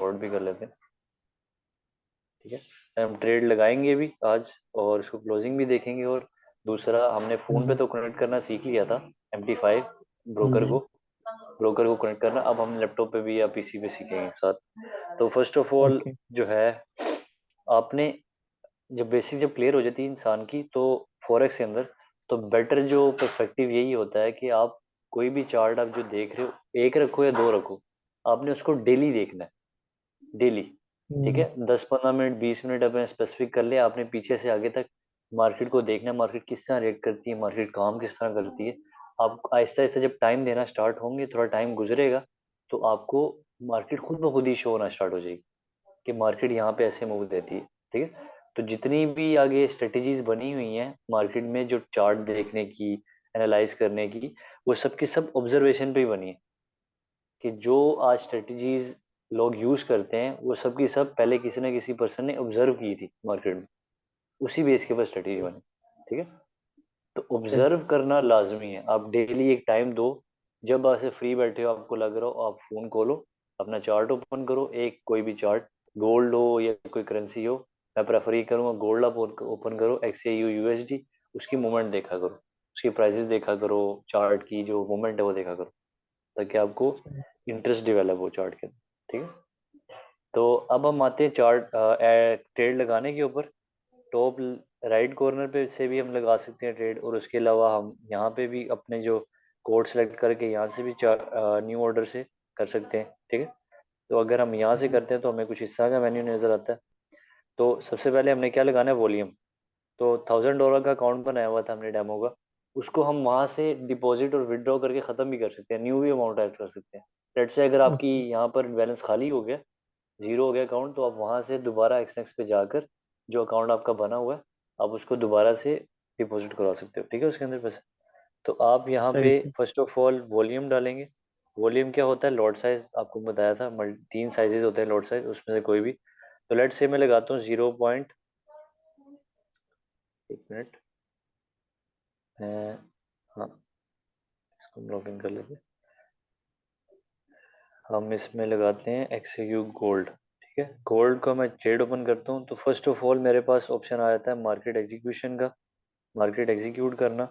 Short भी कर लेते हैं। ठीक है, हम ट्रेड लगाएंगे भी आज और इसको क्लोजिंग भी देखेंगे। और दूसरा, हमने फ़ोन पे हम्म। तो कनेक्ट करना सीख लिया था, MT5 ब्रोकर जी। को ब्रोकर को कनेक्ट करना। अब हम लैपटॉप पे भी या पीसी पे सीखेंगे साथ। तो फर्स्ट ऑफ ऑल ओके। जो है, आपने जब बेसिक जब क्लियर हो जाती है इंसान की, तो फॉरेक्स के अंदर तो बेटर जो पर्सपेक्टिव यही होता है कि आप कोई भी चार्ट आप जो देख रहे हो, एक रखो या दो रखो, आपने उसको डेली देखना है, डेली। ठीक हम्म। है, 10-15 मिनट 20 मिनट अपने स्पेसिफिक कर लिया आपने, पीछे से आगे तक मार्केट को देखना है, मार्केट किस तरह रिएक्ट करती है, मार्केट काम किस तरह करती है। आप आहिस्ता आहिस्ता जब टाइम देना स्टार्ट होंगे, थोड़ा टाइम गुजरेगा, तो आपको मार्केट खुद ब खुद ही शो होना स्टार्ट हो जाएगी कि मार्केट यहाँ पे ऐसे मूव देती है। ठीक है, तो जितनी भी आगे स्ट्रेटेजीज बनी हुई हैं मार्केट में, जो चार्ट देखने की, एनालाइज करने की, वो सब की सब ऑब्जर्वेशन पे ही बनी है। कि जो आज स्ट्रेटेजीज लोग यूज करते हैं, वो सब की सब पहले किसी न किसी पर्सन ने ऑब्जर्व की थी मार्केट में, उसी बेस के ऊपर स्ट्रेटेजी बनी। ठीक है, तो ठीक। ऑब्जर्व करना लाजमी है। आप डेली एक टाइम दो, जब ऐसे फ्री बैठे हो, आपको लग रहा हो, आप फोन खोलो, अपना चार्ट ओपन करो, एक कोई भी चार्ट, गोल्ड हो या कोई करेंसी हो। मैं प्रेफर ये करूँगा, गोल्ड आप ओपन करो, XAU USD, उसकी मूवमेंट देखा करो, उसकी प्राइसेस देखा करो, चार्ट की जो मूवमेंट है वो देखा करो, ताकि आपको इंटरेस्ट डेवलप हो चार्ट के अंदर। ठीक है, तो अब हम आते हैं चार्ट ट्रेड लगाने के ऊपर। टॉप राइट कॉर्नर पे से भी हम लगा सकते हैं ट्रेड, और उसके अलावा हम यहाँ पे भी अपने जो कोड सेलेक्ट करके यहाँ से भी न्यू ऑर्डर से कर सकते हैं। ठीक है, तो अगर हम यहाँ से जी। करते हैं तो हमें कुछ इस तरह का मेन्यू नज़र आता है। तो सबसे पहले हमने क्या लगाना है, वॉल्यूम। तो $1000 का अकाउंट बनाया हुआ था हमने डेमो का, उसको हम वहाँ से डिपॉजिट और विड्रॉ करके ख़त्म भी कर सकते हैं, न्यू भी अमाउंट ऐड कर सकते हैं। लेट से अगर आपकी ओके। यहाँ पर बैलेंस खाली हो गया, जीरो हो गया अकाउंट, तो आप वहां से दोबारा एक्सनेक्स पे जाकर जो अकाउंट आपका बना हुआ है, आप उसको दोबारा से डिपॉजिट करवा सकते हो। ठीक है, उसके अंदर पैसे। तो आप यहाँ सही पे है। फर्स्ट ऑफ ऑल वॉल्यूम डालेंगे। वॉल्यूम क्या होता है, लॉट साइज आपको बताया था, 3 साइजेस होते हैं लॉट साइज, उसमें से कोई भी। तो लेट से मैं लगाता हूँ 0 पॉइंट, एक मिनट, हाँ, इसको लॉग इन कर लेते हैं। हम इसमें लगाते हैं XAU गोल्ड। ठीक है, गोल्ड को मैं ट्रेड ओपन करता हूँ, तो फर्स्ट ऑफ ऑल मेरे पास ऑप्शन आ जाता है मार्केट एग्जीक्यूशन का, मार्केट एग्जीक्यूट करना।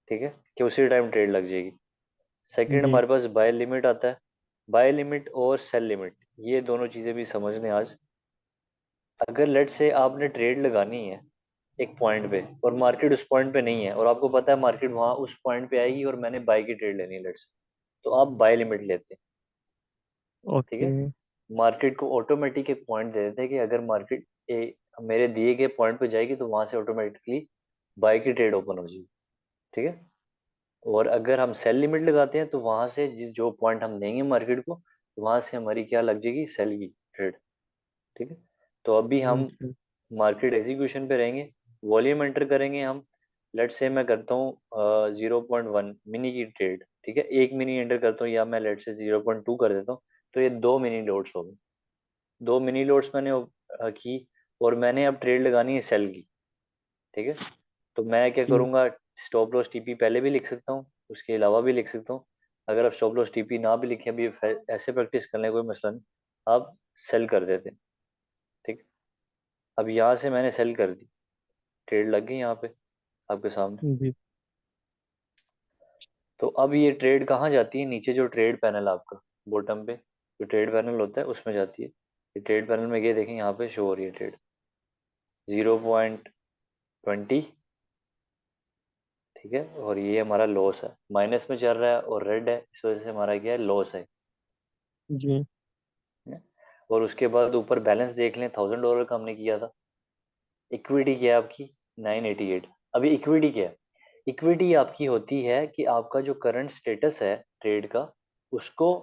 ठीक है, कि उसी टाइम ट्रेड लग जाएगी। सेकंड जी। हमारे पास बाय लिमिट आता है। बाय लिमिट और सेल लिमिट, ये दोनों चीज़ें भी समझने आज। अगर लेट से आपने ट्रेड लगानी है एक पॉइंट पे, और मार्केट उस पॉइंट पे नहीं है, और आपको पता है मार्केट वहां उस पॉइंट पे आएगी, और मैंने बाय की ट्रेड लेनी है लेट से, तो आप बाय लिमिट लेते हैं। ठीक ओके। है, मार्केट को ऑटोमेटिक एक पॉइंट दे देते हैं कि अगर मार्केट मेरे दिए गए पॉइंट पे जाएगी, तो वहां से ऑटोमेटिकली बाय की ट्रेड ओपन हो जाएगी। ठीक है, और अगर हम सेल लिमिट लगाते हैं, तो वहां से जिस जो पॉइंट हम देंगे मार्केट को, वहां से हमारी क्या लग जाएगी, सेल की ट्रेड। ठीक है, तो अभी हम जी। मार्केट एग्जीक्यूशन पे रहेंगे। वॉल्यूम एंटर करेंगे हम। लेट से मैं करता हूँ 0.1 मिनी की ट्रेड। ठीक है, एक मिनी एंटर करता हूँ, या मैं लेट से 0.2 कर देता हूँ। तो ये 2 मिनी लोड्स हो गए, 2 मिनी लोड्स मैंने की, और मैंने अब ट्रेड लगानी है सेल की। ठीक है, तो मैं क्या जी। करूँगा, स्टॉप लॉस TP पहले भी लिख सकता हूँ, उसके अलावा भी लिख सकता हूँ। अगर आप स्टॉप लॉस TP ना भी लिखे, अभी ऐसे प्रैक्टिस करने का कोई मसला नहीं, आप सेल कर देते हैं। ठीक, अब यहाँ से मैंने सेल कर दी, ट्रेड लग गई यहाँ पे आपके सामने। जी। तो अब ये ट्रेड कहाँ जाती है, नीचे जो ट्रेड पैनल आपका बॉटम पे जो ट्रेड पैनल होता है, उसमें जाती है। ये ट्रेड पैनल में ये देखें, यहाँ पे शो हो रही है ट्रेड 0.20। ठीक है, और ये हमारा लॉस है, माइनस में चल रहा है और रेड है, इस वजह से हमारा क्या है, लॉस है। जी। है? और उसके बाद ऊपर बैलेंस देख लें, $1000 का हमने किया था। इक्विटी क्या है आपकी, 988। अभी इक्विटी क्या है, इक्विटी आपकी होती है कि आपका जो करंट स्टेटस है ट्रेड का, उसको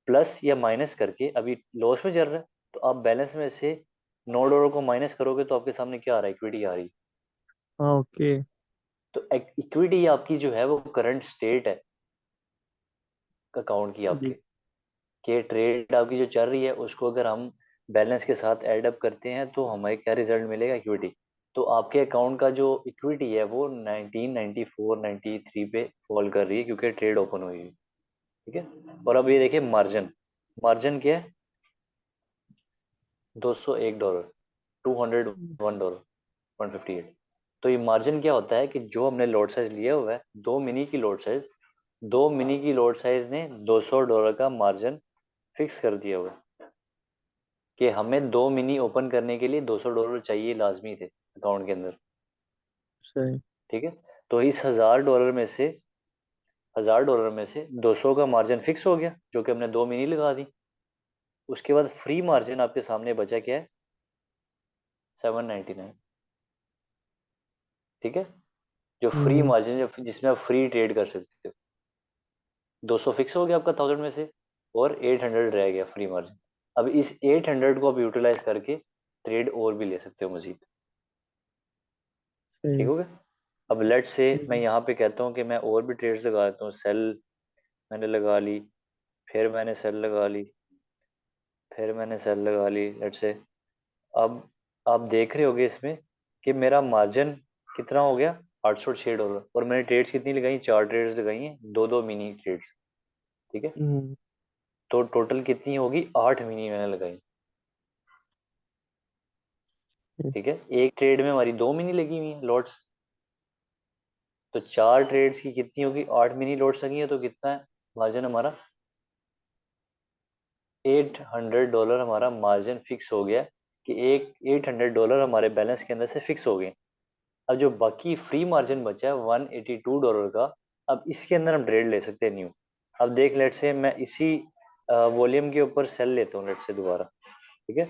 प्लस या माइनस करके, अभी लॉस में चल रहा है, तो आप बैलेंस में से $9 को माइनस करोगे, तो आपके सामने क्या आ रहा है, इक्विटी आ रही है। हाँ। ओके। तो इक्विटी आपकी जो है वो करंट स्टेट है अकाउंट की आपके, जी। कि ट्रेड आपकी जो चल रही है, उसको अगर हम बैलेंस के साथ ऐड अप करते हैं, तो हमें क्या रिजल्ट मिलेगा, इक्विटी। तो आपके अकाउंट का जो इक्विटी है वो 1994 93 पे फॉल कर रही है, क्योंकि ट्रेड ओपन हुई है। ठीक है, और अब ये देखिए मार्जिन। मार्जिन क्या है? $201, $201, 158। तो ये मार्जिन क्या होता है कि जो हमने लोड साइज लिया हुआ है, दो मिनी की लोड साइज ने $200 का मार्जिन फिक्स कर दिया हुआ है कि हमें दो मिनी ओपन करने के लिए $200 चाहिए, लाजमी थे अकाउंट के अंदर। सही। ठीक है। तो इस $1000 में से 200 का मार्जिन फिक्स हो गया, जो कि हमने दो मिनी लगा दी। उसके बाद फ्री मार्जिन आपके सामने बचा क्या है? 799। ठीक है। जो फ्री हम्म। मार्जिन, जो जिसमें आप फ्री ट्रेड कर सकते हो। 200 फिक्स हो गया आपका 1000 में से, और 800 रह गया फ्री मार्जिन। अब इस 800 को आप यूटिलाइज करके ट्रेड और भी ले सकते हो मजीद। ठीक सही। हो गया। अब लेट से मैं हम्म। यहाँ पे कहता हूँ कि मैं और भी ट्रेड्स लगा देता हूँ। सेल मैंने लगा ली, फिर मैंने सेल लगा ली, फिर मैंने सेल लगा ली, लेट से। अब आप देख रहे होगे इसमें कि मेरा मार्जिन कितना हो गया? $806। और मैंने ट्रेड्स कितनी लगाई? चार ट्रेड्स लगाई हैं, दो दो मिनी ट्रेड्स। ठीक है। हम्म। तो टोटल कितनी होगी? 8 मिनी मैंने लगाई। ठीक है। एक ट्रेड में हमारी दो मिनी लगी हुई है लॉट्स। तो चार ट्रेड्स की कितनी होगी? 8 मिनी लॉट्स लगी है, तो कितना है मार्जिन हमारा? $800 हमारा मार्जिन फिक्स हो गया कि एक $800 हमारे बैलेंस के अंदर से फिक्स हो गए। अब जो बाकी फ्री मार्जिन बचा है $182 का, अब इसके अंदर हम ट्रेड ले सकते हैं न्यू। अब देख, लेट से मैं इसी वॉल्यूम के ऊपर सेल लेता हूँ, लेट से दोबारा। ठीक है।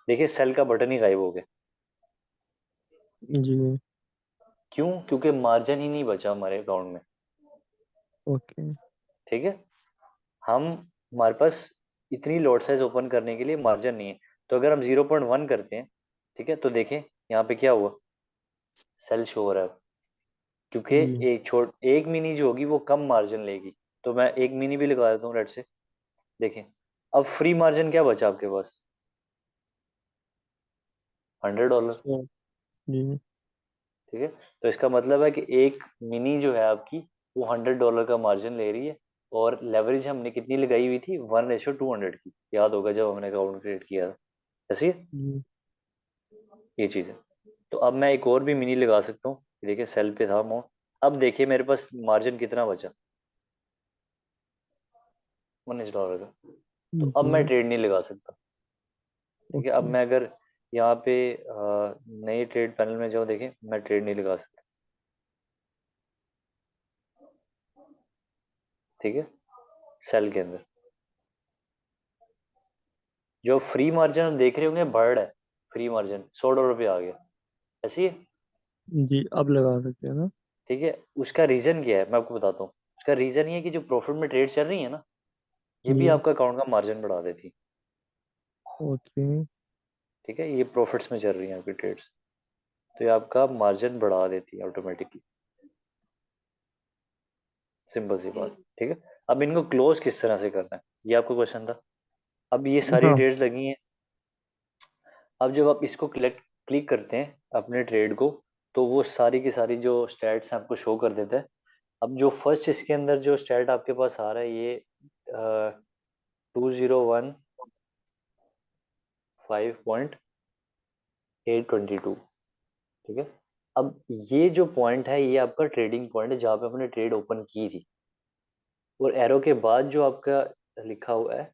देखिए सेल का बटन ही गायब हो गया। जी। क्यों? क्योंकि मार्जिन ही नहीं बचा हमारे अकाउंट में। ओके। ठीक है। हम हमारे पास इतनी लॉट साइज ओपन करने के लिए मार्जिन नहीं है। तो अगर हम 0.1 करते हैं, ठीक है, तो देखें यहाँ पे क्या हुआ? सेल शो हो रहा है। क्योंकि जी। एक मिनी जो होगी वो कम मार्जिन लेगी। तो मैं एक मिनी भी लगा देता हूँ, लेट से। देखें, अब फ्री मार्जिन क्या बचा आपके पास? $100। अच्छा। जी। ठीक है। तो इसका मतलब है कि एक मिनी जो है आपकी, वो $100 का मार्जिन ले रही है। और लेवरेज हमने कितनी लगाई हुई थी? 1:200 की, याद होगा जब हमने अकाउंट क्रिएट किया था। ऐसी है जी। ये चीज़ है। तो अब मैं एक और भी मिनी लगा सकता हूँ। देखिए सेल पे था अमाउंट। अब देखिए मेरे पास मार्जिन कितना बचा? $19 का। तो अब मैं जी। ट्रेड नहीं लगा सकता। ठीक है। अब ओके। मैं अगर यहाँ पे नई ट्रेड पैनल में जाऊँ, देखें मैं ट्रेड नहीं लगा सकता। ठीक है। सेल के अंदर जो फ्री मार्जिन हम देख रहे होंगे बढ़ है। फ्री मार्जिन $100 पे आ गया। ऐसी है। जी, अब लगा सकते हैं ना? ठीक है। उसका रीजन क्या है मैं आपको बताता हूँ। उसका रीजन ये है कि जो प्रॉफिट में ट्रेड चल रही है ना, ये भी जी। आपका अकाउंट का मार्जिन बढ़ा देती है। ओके। ठीक है। ये प्रॉफिट्स में चल रही है आपकी ट्रेड्स, तो ये आपका मार्जिन बढ़ा देती है ऑटोमेटिकली। सिंपल सी बात। ठीक है। अब इनको क्लोज किस तरह से करना है, ये आपका क्वेश्चन था। अब ये सारी हाँ। ट्रेड्स लगी हैं। अब जब आप इसको क्लिक करते हैं अपने ट्रेड को, तो वो सारी की सारी जो स्टैट्स आपको शो कर देता है। अब जो फर्स्ट इसके अंदर जो स्टैट आपके पास आ रहा है, ये 201.5.822। ठीक है। अब ये जो पॉइंट है, ये आपका ट्रेडिंग पॉइंट है जहाँ पे हमने ट्रेड ओपन की थी। और एरो के बाद जो आपका लिखा हुआ है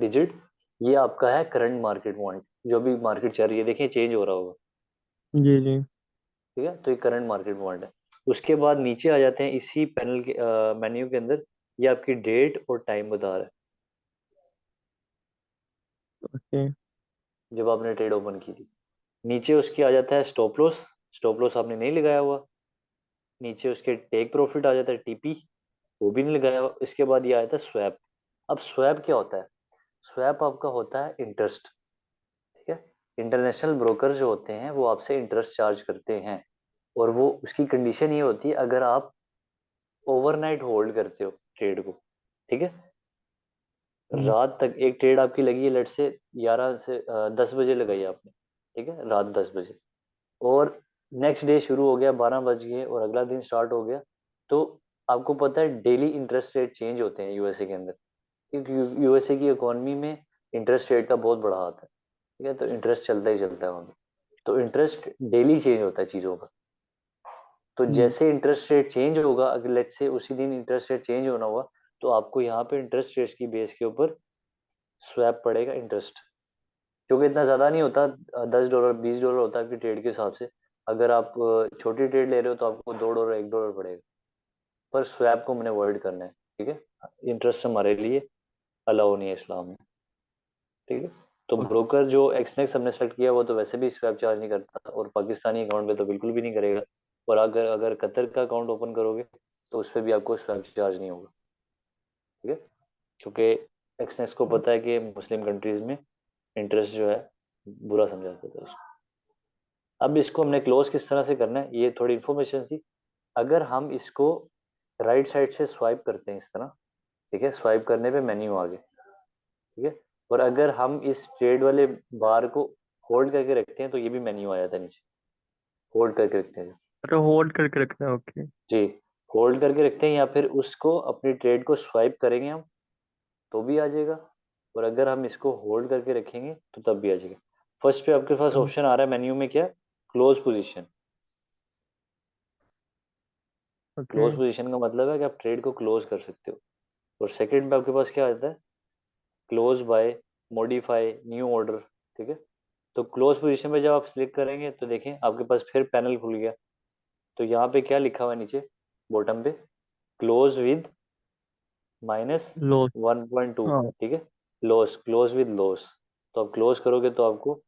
डिजिट, ये आपका है करंट मार्केट पॉइंट। जो भी मार्केट चल रही है, देखिए चेंज हो रहा होगा। जी। जी। ठीक है। तो ये करंट मार्केट पॉइंट है। उसके बाद नीचे आ जाते हैं इसी पैनल के मेन्यू के अंदर। ये आपकी डेट और टाइम बता रहा है ओके। जब आपने ट्रेड ओपन की थी। नीचे उसकी आ जाता है स्टॉप लॉस। स्टॉप लॉस आपने नहीं लगाया हुआ। नीचे उसके टेक प्रॉफिट आ जाता है, टीपी, वो भी नहीं लगाया हुआ। इसके बाद ये आ जाता है स्वैप। अब स्वैप क्या होता है? स्वैप आपका होता है इंटरेस्ट। ठीक है। इंटरनेशनल ब्रोकर जो होते हैं वो आपसे इंटरेस्ट चार्ज करते हैं। और वो उसकी कंडीशन ये होती है, अगर आप ओवरनाइट होल्ड करते हो ट्रेड को। ठीक है। हम्म। रात तक एक ट्रेड आपकी लगी है, लेट से 11 से 10 बजे लगाई आपने। ठीक है, रात 10 बजे। और नेक्स्ट डे शुरू हो गया, 12 बज गए, और अगला दिन स्टार्ट हो गया। तो आपको पता है डेली इंटरेस्ट रेट चेंज होते हैं यूएसए के अंदर। क्योंकि यूएसए की इकोनॉमी में इंटरेस्ट रेट का बहुत बड़ा हाथ है, ठीक है, तो इंटरेस्ट चलता ही चलता है वहाँ पे। तो इंटरेस्ट डेली चेंज होता है चीज़ों का। तो हम्म। जैसे इंटरेस्ट रेट चेंज होगा, अगर लेट्स से उसी दिन इंटरेस्ट रेट चेंज होना हुआ, तो आपको यहाँ पे इंटरेस्ट रेट्स की बेस के ऊपर स्वैप पड़ेगा इंटरेस्ट, क्योंकि इतना ज़्यादा नहीं होता, $10 $20 होता है आपकी ट्रेड के हिसाब से। अगर आप छोटी ट्रेड ले रहे हो तो आपको $2 $1 पड़ेगा, पर स्वैप को हमने अवॉइड करना है, ठीक है। इंटरेस्ट हमारे लिए अलाउ नहीं है इस्लाम में, ठीक है। तो ओ- ब्रोकर जो एक्सनेक्स हमने सेलेक्ट किया वो तो वैसे भी स्वैप चार्ज नहीं करता, और पाकिस्तानी अकाउंट पे तो बिल्कुल भी नहीं करेगा। और अगर अगर कतर का अकाउंट ओपन करोगे तो उस पर भी आपको स्वैप चार्ज नहीं होगा, ठीक है, क्योंकि एक्सनेक्स को पता है कि मुस्लिम कंट्रीज में इंटरेस्ट जो है बुरा समझा जाता है उसको। अब इसको हमने क्लोज किस तरह से करना है, ये थोड़ी इन्फॉर्मेशन थी। अगर हम इसको राइट साइड से स्वाइप करते हैं इस तरह, ठीक है, स्वाइप करने पे मेन्यू आ गए, ठीक है। और अगर हम इस ट्रेड वाले बार को होल्ड करके रखते हैं तो ये भी मेन्यू आ जाता है नीचे, होल्ड करके रखते हैं। अच्छा, होल्ड करके रखना है, ओके। जी, होल्ड करके रखते हैं, या फिर उसको अपनी ट्रेड को स्वाइप करेंगे हम तो भी आ जाएगा, और अगर हम इसको होल्ड करके रखेंगे तो तब भी आ जाएगा। फर्स्ट पे आपके पास ऑप्शन आ रहा है मेन्यू में, क्या, close position. Okay. Close position का मतलब है कि आप ट्रेड को क्लोज कर सकते हो। और सेकंड पे आपके पास क्या आता है, close by, modify, new order, ठीक है। तो क्लोज पोजीशन पे जब आप क्लिक करेंगे तो देखें आपके पास फिर पैनल खुल गया। तो यहाँ पे क्या लिखा हुआ है नीचे बॉटम पे, क्लोज विद -1.2, हाँ। ठीक है, लॉस, क्लोज विद लॉस। तो आप क्लोज करोगे तो आपको,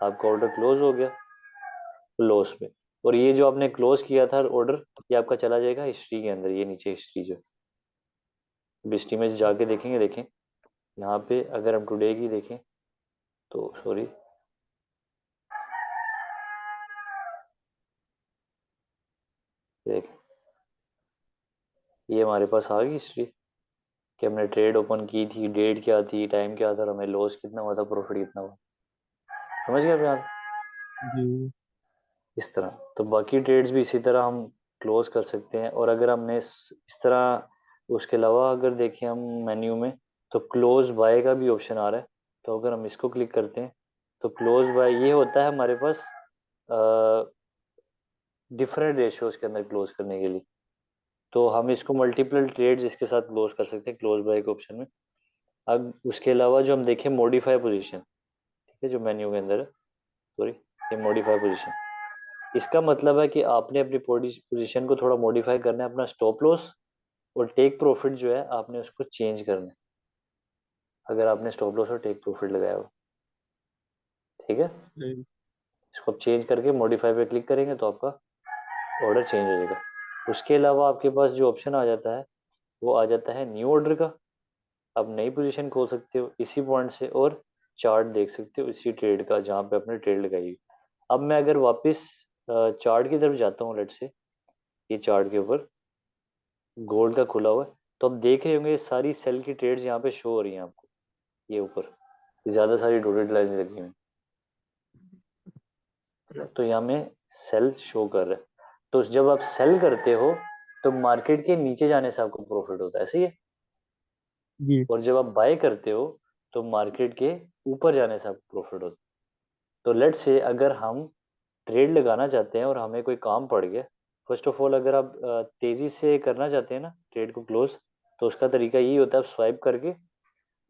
आपका ऑर्डर क्लोज हो गया लॉस पे। और ये जो आपने क्लोज किया था ऑर्डर, ये आपका चला जाएगा हिस्ट्री के अंदर, ये नीचे हिस्ट्री जो, हिस्ट्री में जाके देखेंगे, देखें यहाँ पे अगर हम टुडे की देखें तो, सॉरी, देख, ये हमारे पास आ गई हिस्ट्री कि हमने ट्रेड ओपन की थी, डेट क्या थी, टाइम क्या था, और हमें लॉस कितना हुआ था, प्रॉफिट कितना हुआ, समझ गए आप यहाँ, जी। इस तरह। तो बाकी ट्रेड्स भी इसी तरह हम क्लोज कर सकते हैं। और अगर हमने इस तरह, उसके अलावा अगर देखें हम मेन्यू में, तो क्लोज बाय का भी ऑप्शन आ रहा है। तो अगर हम इसको क्लिक करते हैं तो क्लोज बाय ये होता है हमारे पास डिफरेंट रेशियोज के अंदर क्लोज करने के लिए। तो हम इसको मल्टीपल ट्रेड्स इसके साथ क्लोज कर सकते हैं क्लोज बाय के ऑप्शन में। अब उसके अलावा जो हम देखें मॉडिफाई पोजीशन, ठीक है, जो मेन्यू के अंदर है, सॉरी, ये मॉडिफाई पोजीशन, इसका मतलब है कि आपने अपनी पोजीशन को थोड़ा मॉडिफाई करना है, अपना स्टॉप लॉस और टेक प्रॉफिट जो है आपने उसको चेंज करना है, अगर आपने स्टॉप लॉस और टेक प्रॉफिट लगाया हो, ठीक है। जी। इसको आप चेंज करके मॉडिफाई पे क्लिक करेंगे तो आपका ऑर्डर चेंज हो जाएगा। उसके अलावा आपके पास जो ऑप्शन आ जाता है वो आ जाता है न्यू ऑर्डर का। आप नई पोजीशन खोल सकते हो इसी पॉइंट से, और चार्ट देख सकते हो इसी ट्रेड का जहाँ पे आपने ट्रेड लगाई हुई। अब मैं अगर वापस चार्ट की तरफ जाता हूँ, लेट से ये चार्ट के ऊपर गोल्ड का खुला हुआ है, तो आप देख रहे होंगे सारी सेल की ट्रेड्स यहाँ पे शो हो रही हैं आपको, ये ऊपर ज्यादा सारी डॉटेड लाइन लगी हुई हैं, तो यहाँ में सेल शो कर रहा है। तो जब आप सेल करते हो तो मार्केट के नीचे जाने से आपको प्रॉफिट होता है, सही है। जी। और जब आप बाय करते हो तो मार्केट के ऊपर जाने से आपको प्रॉफिट होता है। तो लेट्स से अगर हम ट्रेड लगाना चाहते हैं और हमें कोई काम पड़ गया, फर्स्ट ऑफ ऑल अगर आप तेजी से करना चाहते हैं ना ट्रेड को क्लोज, तो उसका तरीका यही होता है, आप स्वाइप करके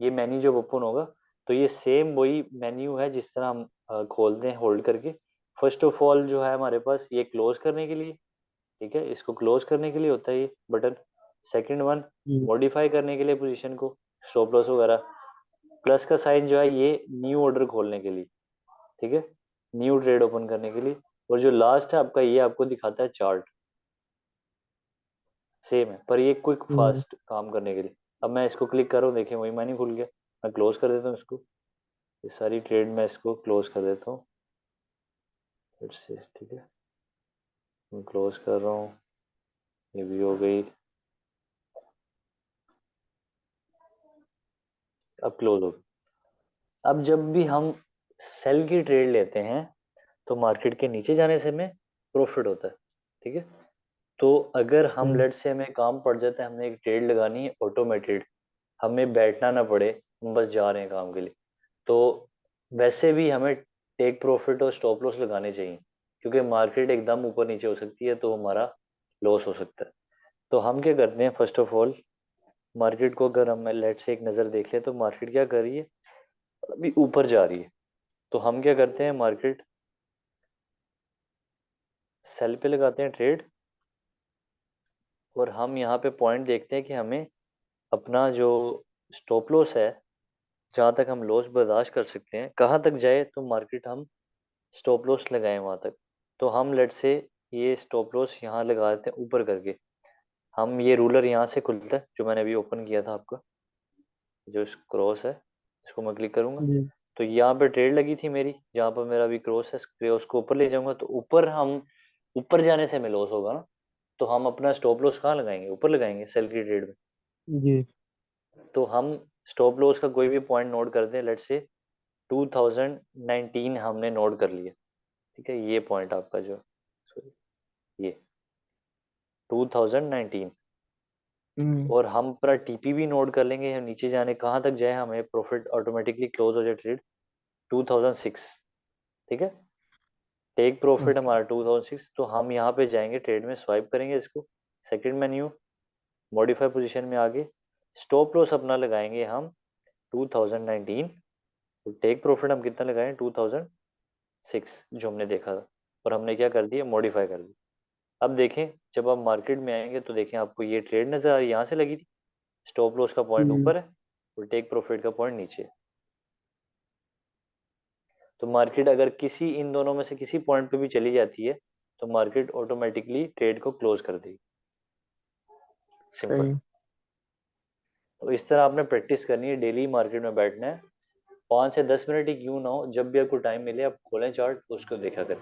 ये मेन्यू जब ओपन होगा तो ये सेम वही मेन्यू है जिस तरह हम खोलते हैं होल्ड करके। फर्स्ट ऑफ ऑल जो है हमारे पास ये क्लोज करने के लिए, ठीक है, इसको क्लोज करने के लिए होता है ये बटन। सेकंड वन, जी। मॉडिफाई करने के लिए पोजीशन को, स्टॉप लॉस वगैरह। प्लस का साइन जो है ये न्यू ऑर्डर खोलने के लिए, ठीक है, न्यू ट्रेड ओपन करने के लिए। और जो लास्ट है आपका, ये आपको दिखाता है चार्ट, सेम है पर ये क्विक हम्म। फास्ट काम करने के लिए। अब मैं इसको क्लिक कर रहा हूँ, देखिए वही मैंने खुल गया। मैं क्लोज कर देता हूँ इसको, ये सारी ट्रेड मैं इसको क्लोज कर देता हूँ, फिर से, ठीक है, मैं क्लोज कर रहा हूँ, ये भी हो गई। अब क्लोज हो गई। अब जब भी हम सेल की ट्रेड लेते हैं तो मार्केट के नीचे जाने से हमें प्रॉफिट होता है, ठीक है। तो अगर हम हम्म। लेट से हमें काम पड़ जाता है, हमने एक ट्रेड लगानी है ऑटोमेटेड, हमें बैठना ना पड़े, हम बस जा रहे हैं काम के लिए। तो वैसे भी हमें टेक प्रॉफिट और स्टॉप लॉस लगाने चाहिए, क्योंकि मार्केट एकदम ऊपर नीचे हो सकती है तो हमारा लॉस हो सकता है। तो हम क्या करते हैं, फर्स्ट ऑफ ऑल मार्केट को अगर हम लेट से एक नज़र देख ले तो मार्केट क्या कर रही है, अभी ऊपर जा रही है। तो हम क्या करते हैं, मार्केट सेल पे लगाते हैं ट्रेड, और हम यहाँ पे पॉइंट देखते हैं कि हमें अपना जो स्टॉप लॉस है, जहाँ तक हम लॉस बर्दाश्त कर सकते हैं, कहाँ तक जाए तो मार्केट हम स्टॉप लॉस लगाएं वहाँ तक। तो हम लेट से ये स्टॉप लॉस यहाँ लगा देते हैं ऊपर करके। हम ये रूलर यहाँ से खुलता है जो मैंने अभी ओपन किया था आपका, जो क्रॉस है, इसको मैं क्लिक करूंगा। जी तो यहाँ पे ट्रेड लगी थी मेरी, जहाँ पर मेरा अभी क्रॉस है, क्रॉस को ऊपर ले जाऊंगा तो ऊपर हम, ऊपर जाने से हमें लॉस होगा ना। तो हम अपना स्टॉप लॉस कहाँ लगाएंगे, ऊपर लगाएंगे सेल की ट्रेड में। जी। तो हम स्टॉप लॉस का कोई भी पॉइंट नोट करते हैं, लेट से 2019 हमने नोट कर लिया। ठीक है, ये पॉइंट आपका जो, सॉरी, ये 2019। हम्म। और हम पूरा टीपी भी नोट कर लेंगे, हम नीचे जाने कहाँ तक जाए हमें प्रॉफिट ऑटोमेटिकली क्लोज हो जाए ट्रेड 2006। ठीक है, टेक प्रॉफिट ओके। हमारा 2006। तो हम यहाँ पे जाएंगे, ट्रेड में स्वाइप करेंगे इसको, सेकंड मेन्यू, मॉडिफाई पोजीशन में आगे, स्टॉप लॉस अपना लगाएंगे हम 2019। तो टेक प्रॉफिट हम कितना लगाएं, 2006 जो हमने देखा था, और हमने क्या कर दिया, मॉडिफाई कर दिया। अब देखें, जब आप मार्केट में आएंगे तो देखें आपको ये ट्रेड नजर आ रही है, यहाँ से लगी थी, स्टॉप लॉस का पॉइंट हम्म। ऊपर है और टेक प्रॉफिट का पॉइंट नीचे है। तो मार्केट अगर किसी इन दोनों में से किसी पॉइंट पे भी चली जाती है तो मार्केट ऑटोमेटिकली ट्रेड को क्लोज कर देगी, सिंपल। सही। तो इस तरह आपने प्रैक्टिस करनी है, डेली मार्केट में बैठना है, 5 से 10 मिनट ही क्यों ना हो, जब भी आपको टाइम मिले आप खोलें चार्ट, उसको देखा करें।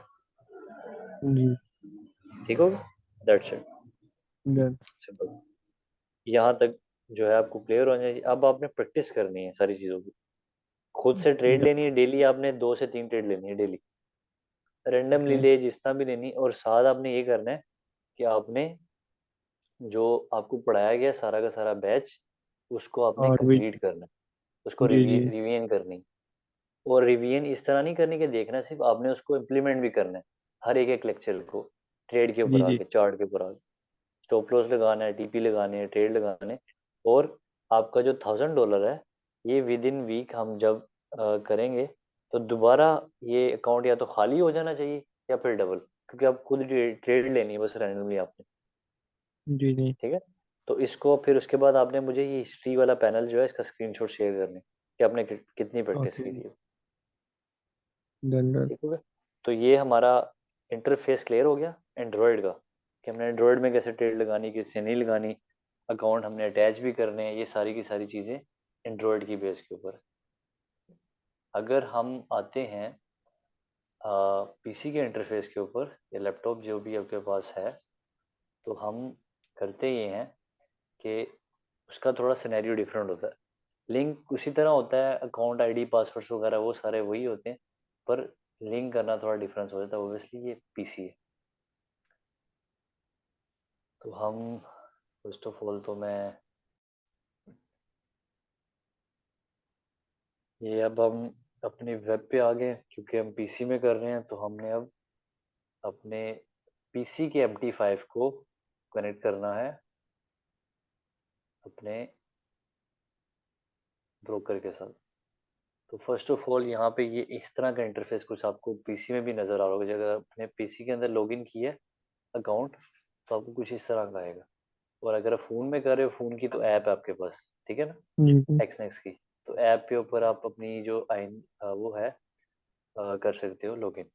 जी। ठीक होगा, दैट्स इट, डन। सिंपल। यहाँ तक जो है आपको क्लियर हो जाए। अब आपने प्रैक्टिस करनी है सारी चीज़ों की, खुद से ट्रेड डन। लेनी है डेली, आपने 2 से 3 ट्रेड लेनी है डेली, रेंडमली ओके। ले जितना भी लेनी। और साथ आपने ये करना है कि आपने जो आपको पढ़ाया गया सारा का सारा बैच, उसको आपने और भी। कंप्लीट करना है, उसको जी जी। रिवीजन करनी। और रिवीजन इस तरह नहीं करनी कि देखना, सिर्फ आपने उसको इम्प्लीमेंट भी करना है, हर एक एक लेक्चर को, ट्रेड के ऊपर जी जी। आके, चार्ट के ऊपर आके, स्टॉप लॉस लगाना है, टीपी लगाने हैं, ट्रेड लगाने हैं। और आपका जो $1000 है, ये विद इन वीक हम जब करेंगे तो दोबारा ये अकाउंट या तो खाली हो जाना चाहिए या फिर डबल, क्योंकि आप खुद ट्रेड लेनी है बस रैंडमली आपने। जी जी। ठीक है, तो इसको फिर उसके बाद आपने मुझे ये हिस्ट्री वाला पैनल जो है इसका स्क्रीनशॉट शेयर करने कि आपने कितनी प्रैक्टिस ओके। की थी। Done done. ठीक हो गया, तो ये हमारा इंटरफेस क्लियर हो गया एंड्रॉयड का, कि हमने एंड्रॉयड में कैसे ट्रेड लगानी, किससे नहीं लगानी, अकाउंट हमने अटैच भी करने हैं, ये सारी की सारी चीज़ें एंड्रॉयड की बेस के ऊपर। अगर हम आते हैं पीसी के इंटरफेस के ऊपर या लैपटॉप जो भी आपके पास है, तो हम करते ये हैं कि उसका थोड़ा सिनेरियो डिफरेंट होता है। लिंक उसी तरह होता है, अकाउंट आईडी पासवर्ड्स वगैरह वो सारे वही होते हैं, पर लिंक करना थोड़ा डिफरेंस हो जाता है, ओबियसली ये पीसी है। तो हम फर्स्ट ऑफ ऑल तो मैं ये, अब हम अपने वेब पे आ गए क्योंकि हम पीसी में कर रहे हैं, तो हमने अब अपने पीसी के MT5 को कनेक्ट करना है अपने ब्रोकर के साथ। तो फर्स्ट ऑफ ऑल यहाँ पे ये इस तरह का इंटरफेस कुछ आपको पीसी में भी नज़र आ रहा होगा, अगर अपने पीसी के अंदर लॉगिन किया अकाउंट तो आपको कुछ इस तरह का आएगा। और अगर आप फ़ोन में कर रहे हो, फ़ोन की तो ऐप है आपके पास, ठीक है ना, जी जी। एक्सनेक्स की, तो ऐप के ऊपर आप अपनी जो वो है कर सकते हो लॉगिन।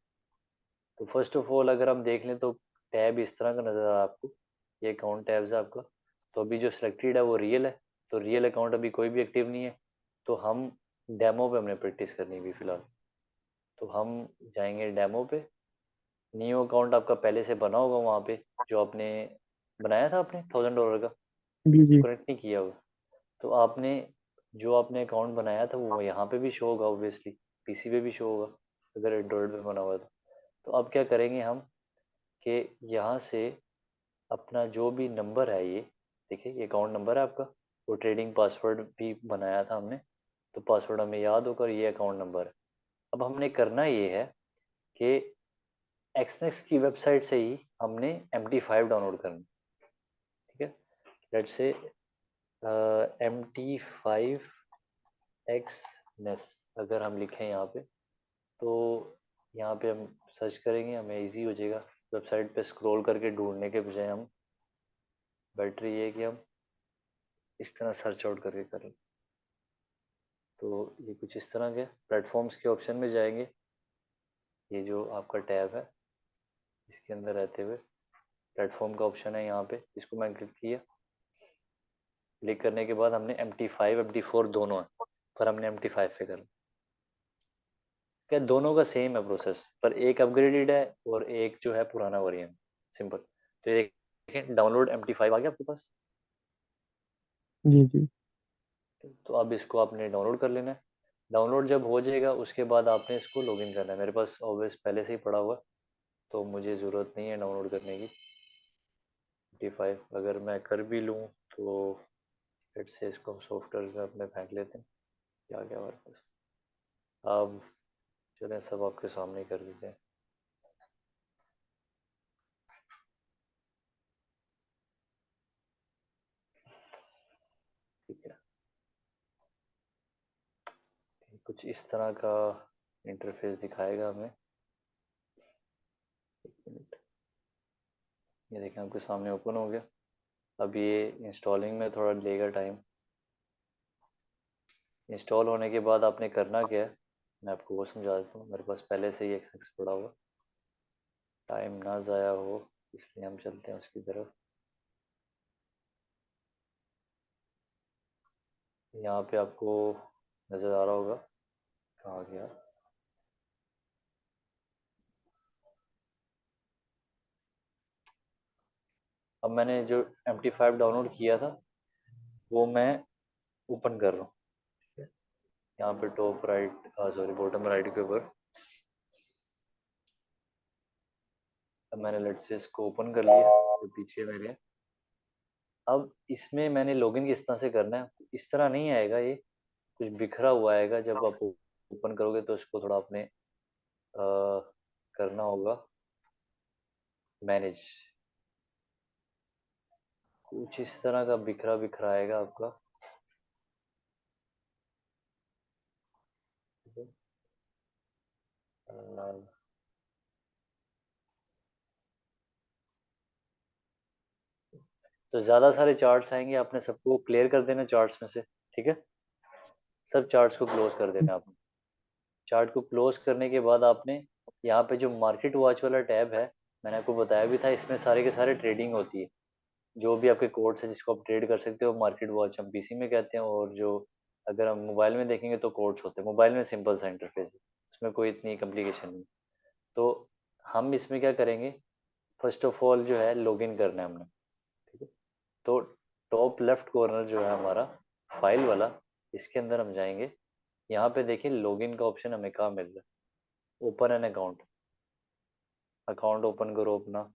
तो फर्स्ट ऑफ ऑल अगर हम देख लें तो टैब इस तरह का नज़र आ रहा है आपको, ये अकाउंट टैब्स है आपका। तो अभी जो सिलेक्टेड है वो रियल है, तो रियल अकाउंट अभी कोई भी एक्टिव नहीं है। तो हम डेमो पे हमने प्रैक्टिस करनी भी फ़िलहाल। तो हम जाएंगे डेमो पे। न्यू अकाउंट आपका पहले से बना होगा वहाँ पे, जो आपने बनाया था आपने $1000 का, जी जी। कनेक्ट नहीं किया होगा। तो आपने जो आपने अकाउंट बनाया था वो यहाँ पे भी शो होगा ऑब्वियसली, पीसी पे भी शो होगा अगर एंड्रॉयड पे बना हुआ है तो अब क्या करेंगे हम कि यहाँ से अपना जो भी नंबर है, ये देखिए ये अकाउंट नंबर है आपका, वो ट्रेडिंग पासवर्ड भी बनाया था हमने, तो पासवर्ड हमें याद होकर ये अकाउंट नंबर है। अब हमने करना ये है कि एक्सनेक्स की वेबसाइट से ही हमने MT5 डाउनलोड करना, ठीक है। लेट्स से MT5 एक्सनेस अगर हम लिखें यहाँ पे, तो यहाँ पे हम सर्च करेंगे, हमें इजी हो जाएगा। वेबसाइट पे स्क्रॉल करके ढूंढने के बजाय हम बेटर ये है कि हम इस तरह सर्च आउट करके करें। तो ये कुछ इस तरह के प्लेटफॉर्म्स के ऑप्शन में जाएंगे, ये जो आपका टैब है इसके अंदर रहते हुए प्लेटफॉर्म का ऑप्शन है यहाँ पे, इसको मैं क्लिक किया। क्लिक करने के बाद हमने MT5 MT4 दोनों है, पर हमने MT5 पे कर, क्या दोनों का सेम है प्रोसेस, पर एक अपग्रेडेड है और एक जो है पुराना वर्जन, सिंपल। तो ये देखें डाउनलोड MT5 आ गया आपके पास। जी जी। तो अब इसको आपने डाउनलोड कर लेना है। डाउनलोड जब हो जाएगा उसके बाद आपने इसको लॉगिन करना है। मेरे पास ऑब्वियस पहले से ही पड़ा हुआ, तो मुझे ज़रूरत नहीं है डाउनलोड करने की। MT5 अगर मैं कर भी लूँ तो फिर से इसको हम सॉफ्टवेयर में अपने फेंक लेते हैं। क्या क्या हमारे पास, अब चलें सब आपके सामने ही कर देते हैं। ठीक है, कुछ इस तरह का इंटरफेस दिखाएगा हमें। एक मिनट, ये देखें आपके सामने ओपन हो गया। अब ये इंस्टॉलिंग में थोड़ा लेगा टाइम। इंस्टॉल होने के बाद आपने करना क्या है, मैं आपको वो समझा देता हूँ। मेरे पास पहले से ही एक्सेस पड़ा हुआ, टाइम ना ज़ाया हो इसलिए हम चलते हैं उसकी तरफ। यहाँ पे आपको नज़र आ रहा होगा, कहाँ गया। अब मैंने जो MT5 डाउनलोड किया था वो मैं ओपन कर रहा हूँ। यहाँ पे top right, sorry bottom right के ऊपर, अब मैंने लेट से इसको ओपन कर लिया तो पीछे मेरे। अब इसमें मैंने लॉगिन किस तरह से करना है, इस तरह नहीं आएगा, ये कुछ बिखरा हुआ आएगा। जब आप ओपन करोगे तो इसको थोड़ा आपने करना होगा मैनेज। कुछ इस तरह का बिखरा बिखरा आएगा आपका, ठीक है? तो ज़्यादा सारे चार्ट्स आएंगे, आपने सबको क्लियर कर देना चार्ट्स में से, ठीक है। सब चार्ट्स को क्लोज कर देना आपने। चार्ट को क्लोज करने के बाद आपने यहाँ पे जो मार्केट वॉच वाला टैब है, मैंने आपको बताया भी था, इसमें सारे के सारे ट्रेडिंग होती है। जो भी आपके कोड्स है जिसको आप ट्रेड कर सकते हो, मार्केट वॉच हम पीसी में कहते हैं, और जो अगर हम मोबाइल में देखेंगे तो कोड्स होते हैं। मोबाइल में सिंपल सा इंटरफेस है, उसमें कोई इतनी कॉम्प्लिकेशन नहीं। तो हम इसमें क्या करेंगे, फर्स्ट ऑफ ऑल जो है लॉगिन करना है हमने, ठीक है। तो टॉप लेफ्ट कॉर्नर जो है हमारा फाइल वाला, इसके अंदर हम जाएंगे। यहाँ पे देखिए लॉगिन का ऑप्शन हमें कहाँ मिल रहा है, open an account. Account open करो अपना,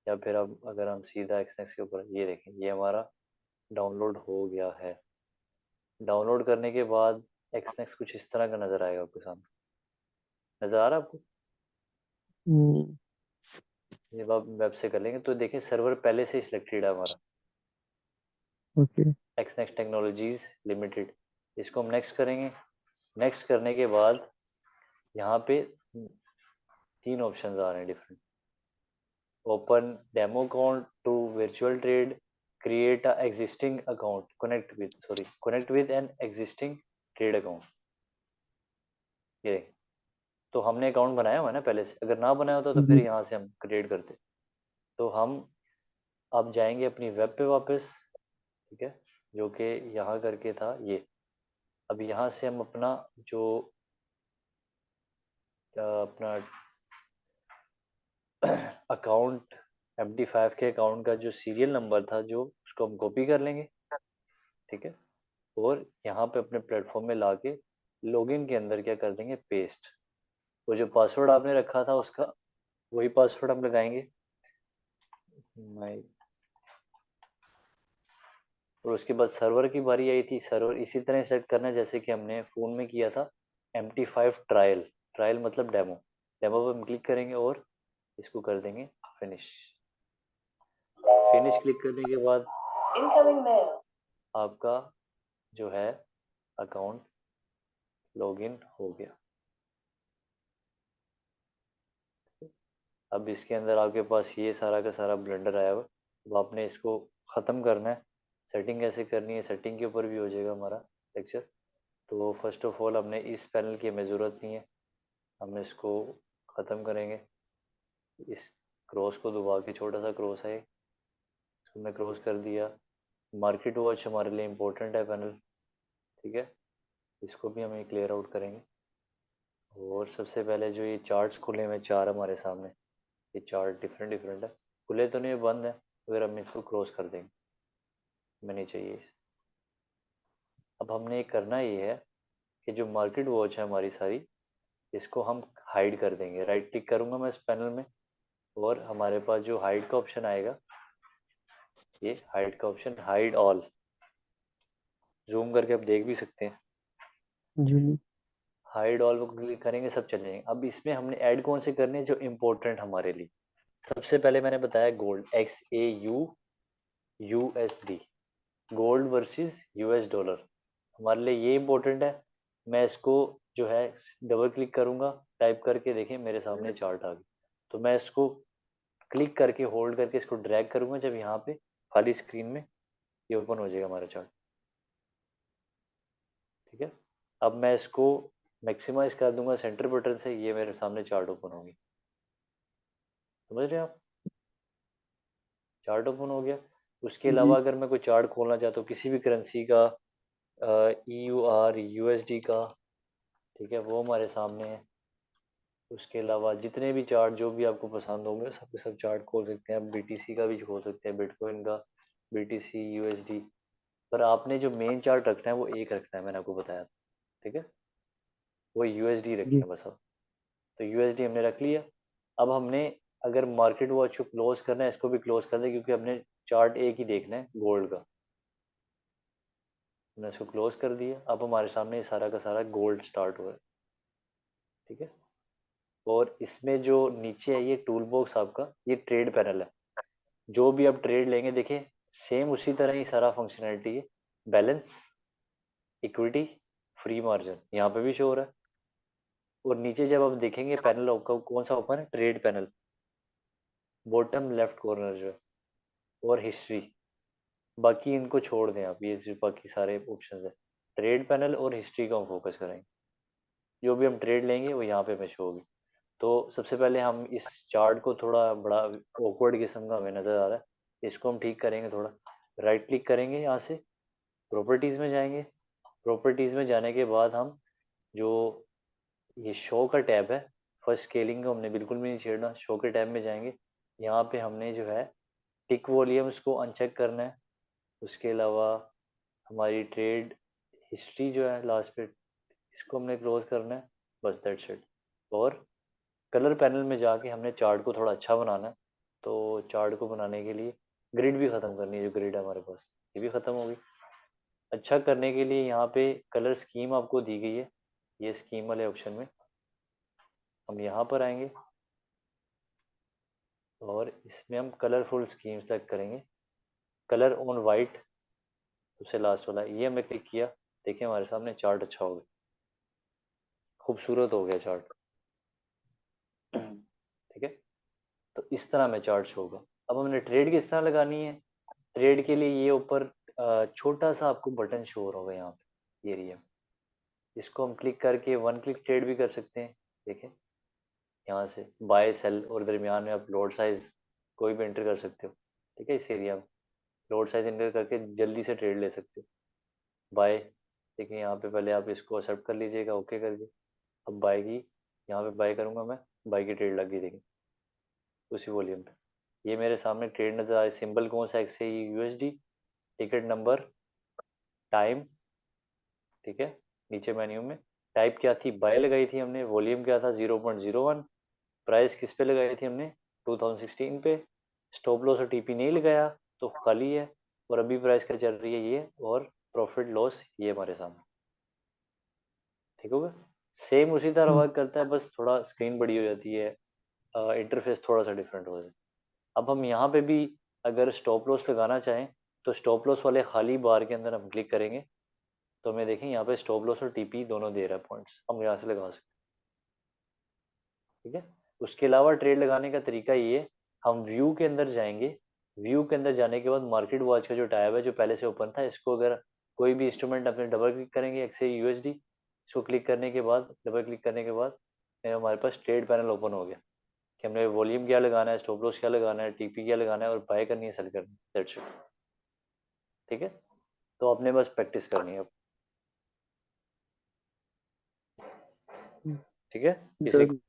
या फिर अब अगर हम सीधा एक्सनेक्स के ऊपर, ये देखें ये हमारा डाउनलोड हो गया है। डाउनलोड करने के बाद एक्सनेक्स कुछ इस तरह का नज़र आएगा आपके सामने। नज़र आ रहा है आपको? हम्म। जब आप वेब से कर लेंगे तो देखिए सर्वर पहले से ही सिलेक्टेड है हमारा, ओके। एक्सनेक्स technologies limited. इसको हम नेक्स्ट करेंगे। नेक्स्ट करने के बाद यहाँ पे तीन ऑप्शंस आ रहे हैं different. Open demo account to virtual trade, create a existing account, connect with an existing trade account. ये तो हमने अकाउंट बनाया हुआ है ना पहले से, अगर ना बनाया होता तो फिर जी। यहाँ से हम क्रिएट करते। तो हम अब जाएंगे अपनी वेब पे वापस, ठीक है, जो कि यहाँ करके था ये। अब यहाँ से हम अपना जो अपना अकाउंट, MT5 के अकाउंट का जो सीरियल नंबर था जो, उसको हम कॉपी कर लेंगे, ठीक है। और यहाँ पे अपने प्लेटफॉर्म में लाके लॉगिन के अंदर क्या कर देंगे, पेस्ट। वो जो पासवर्ड आपने रखा था उसका वही पासवर्ड हम लगाएंगे। माई और उसके बाद सर्वर की बारी आई थी। सर्वर इसी तरह सेट करना है जैसे कि हमने फ़ोन में किया था। MT5 ट्रायल, ट्रायल मतलब डेमो। डेमो पे हम क्लिक करेंगे और इसको कर देंगे फिनिश। फिनिश क्लिक करने के बाद इनकमिंग मेल, आपका जो है अकाउंट लॉगिन हो गया। अब इसके अंदर आपके पास ये सारा का सारा ब्लेंडर आया हुआ। अब आपने इसको ख़त्म करना है। सेटिंग कैसे करनी है, सेटिंग के ऊपर भी हो जाएगा हमारा लेक्चर। तो फर्स्ट ऑफ ऑल हमने इस पैनल की हमें ज़रूरत नहीं है, हम इसको ख़त्म करेंगे। इस क्रॉस को दबा के, छोटा सा क्रॉस है, इसको मैं क्रॉस कर दिया। मार्केट वॉच हमारे लिए इम्पोर्टेंट है पैनल, ठीक है, इसको भी हमें क्लियर आउट करेंगे। और सबसे पहले जो ये चार्ट्स खुले हुए चार हमारे सामने, ये चार्ट डिफरेंट डिफरेंट है, खुले तो नहीं, बंद है, अगर हम इसको क्रॉस कर देंगे, हमें नहीं चाहिए। अब हमने ये करना ये है कि जो मार्केट वॉच है हमारी सारी, इसको हम हाइड कर देंगे। राइट क्लिक करूंगा मैं इस पैनल में और हमारे पास जो हाइड का ऑप्शन आएगा, ये हाइड का ऑप्शन, हाइड ऑल, जूम करके आप देख भी सकते हैं। जी जी। हाइड ऑल को क्लिक करेंगे, सब चले जाएंगे। अब इसमें हमने ऐड कौन से करने हैं जो इम्पोर्टेंट हमारे लिए। सबसे पहले मैंने बताया gold, XAU USD, gold versus US dollar, हमारे लिए ये इम्पोर्टेंट है। मैं इसको जो है डबल क्लिक करूंगा, टाइप करके देखें मेरे सामने चार्ट आ गया। तो मैं इसको क्लिक करके होल्ड करके इसको ड्रैग करूंगा, जब यहाँ पे खाली स्क्रीन में ये ओपन हो जाएगा हमारा चार्ट, ठीक है। अब मैं इसको मैक्सिमाइज कर दूंगा सेंटर बटन से, ये मेरे सामने चार्ट ओपन होगी। समझ रहे हैं आप, चार्ट ओपन हो गया। उसके जी अलावा अगर मैं कोई चार्ट खोलना चाहता हूँ किसी भी करेंसी का, EUR USD का, ठीक है, वो हमारे सामने है। उसके अलावा जितने भी चार्ट जो भी आपको पसंद होंगे सब के सब चार्ट खोल सकते हैं आप। BTC का भी खोल सकते हैं, बिटकॉइन का, BTC USD। पर आपने जो मेन चार्ट रखना है वो एक रखना है, मैंने आपको बताया, ठीक है, वो USD जी। रखें बस अब। तो USD हमने रख लिया। अब हमने अगर मार्केट वॉच को क्लोज करना है, इसको भी क्लोज कर दें क्योंकि हमने चार्ट एक ही देखना है गोल्ड का। हमने इसको क्लोज कर दिया। अब हमारे सामने ये सारा का सारा गोल्ड स्टार्ट हुआ है, ठीक है। और इसमें जो नीचे है ये टूल बॉक्स आपका, ये ट्रेड पैनल है। जो भी आप ट्रेड लेंगे देखिए सेम उसी तरह ही सारा फंक्शनैलिटी है। बैलेंस, इक्विटी, फ्री मार्जिन यहाँ पे भी शो हो रहा है। और नीचे जब आप देखेंगे पैनल आपका कौन सा ओपन है, trade panel, bottom left corner जो है, और हिस्ट्री। बाकी इनको छोड़ दें आप, ये सिर्फ बाकी सारे ऑप्शन है। ट्रेड पैनल और हिस्ट्री को हम फोकस करेंगे। जो भी हम ट्रेड लेंगे वो यहाँ पे हमें शो होगी। तो सबसे पहले हम इस चार्ट को, थोड़ा बड़ा ऑकवर्ड किस्म का हमें नज़र आ रहा है, इसको हम ठीक करेंगे थोड़ा। राइट क्लिक करेंगे, यहाँ से प्रॉपर्टीज़ में जाएंगे। प्रॉपर्टीज़ में जाने के बाद हम जो ये शो का टैब है, फर्स्ट स्केलिंग को हमने बिल्कुल भी नहीं छेड़ना, शो के टैब में जाएंगे। यहाँ पे हमने जो है टिक वॉल्यूम्स को अनचेक करना है। उसके अलावा हमारी ट्रेड हिस्ट्री जो है लास्ट पे, इसको हमने क्लोज करना है, बस दैट्स इट। और कलर पैनल में जाके हमने चार्ट को थोड़ा अच्छा बनाना है। तो चार्ट को बनाने के लिए ग्रिड भी ख़त्म करनी है, जो ग्रिड है हमारे पास ये भी ख़त्म होगी। अच्छा करने के लिए यहाँ पे कलर स्कीम आपको दी गई है, ये स्कीम वाले ऑप्शन में हम यहाँ पर आएंगे और इसमें हम कलरफुल स्कीम सेलेक्ट करेंगे। कलर ऑन वाइट, सबसे लास्ट वाला, ये हमने क्लिक किया। देखिए हमारे सामने चार्ट अच्छा हो गया, खूबसूरत हो गया चार्ट, ठीक है। तो इस तरह में चार्ट शो होगा। अब हमने ट्रेड किस तरह लगानी है, ट्रेड के लिए ये ऊपर छोटा सा आपको बटन शो हो रहा होगा यहाँ पे, ये एरिया, इसको हम क्लिक करके वन क्लिक ट्रेड भी कर सकते हैं। देखें यहाँ से बाय सेल, और दरमियान में आप लोड साइज कोई भी एंटर कर सकते हो, ठीक है। इस एरिया में लोड साइज एंटर करके जल्दी से ट्रेड ले सकते हो। बाय, देखिए यहाँ पे पहले आप इसको एक्सेप्ट कर लीजिएगा, ओके करके। अब बाय की, यहाँ पे बाय करूँगा मैं, बाय की ट्रेड लग गई, देखिए उसी वॉल्यूम पे। ये मेरे सामने ट्रेड नजर आए, सिंबल कौन सा, XAUUSD, टिकट नंबर, टाइम, ठीक है। नीचे मेन्यू में टाइप क्या थी, बाय लगाई थी हमने, वॉल्यूम क्या था 0.01, प्राइस किस पे लगाई थी हमने 2016 पे, स्टॉप लॉस और TP नहीं लगाया तो खाली है। और अभी प्राइस क्या चल रही है ये, और प्रॉफिट लॉस ये हमारे सामने। ठीक होगा। सेम उसी तरह हम्म, वर्क करता है, बस थोड़ा स्क्रीन बड़ी हो जाती है, इंटरफेस थोड़ा सा डिफरेंट हो जाता है। अब हम यहाँ पे भी अगर स्टॉप लॉस लगाना चाहें, तो स्टॉप लॉस वाले खाली बार के अंदर हम क्लिक करेंगे, तो हमें देखें यहाँ पे स्टॉप लॉस और टीपी दोनों दे रहा है पॉइंट्स, हम यहाँ से लगा सकते हैं। ठीक है। उसके अलावा ट्रेड लगाने का तरीका ये है, हम व्यू के अंदर जाएंगे। व्यू के अंदर जाने के बाद मार्केट वॉच का जो टैब है जो पहले से ओपन था, इसको अगर कोई भी इंस्ट्रूमेंट अपने डबल क्लिक करेंगे, एक्से यूएसडी, इसको क्लिक करने के बाद, डबल क्लिक करने के बाद हमारे पास ट्रेड पैनल ओपन हो गया कि हमने वॉल्यूम क्या लगाना है, स्टॉप लॉस क्या लगाना है, टीपी क्या लगाना है, और बाय करनी है, सेल करनी है, दैट्स इट। ठीक है। तो आपने बस प्रैक्टिस करनी है अब। हम्म, ठीक है। किसी जरूर।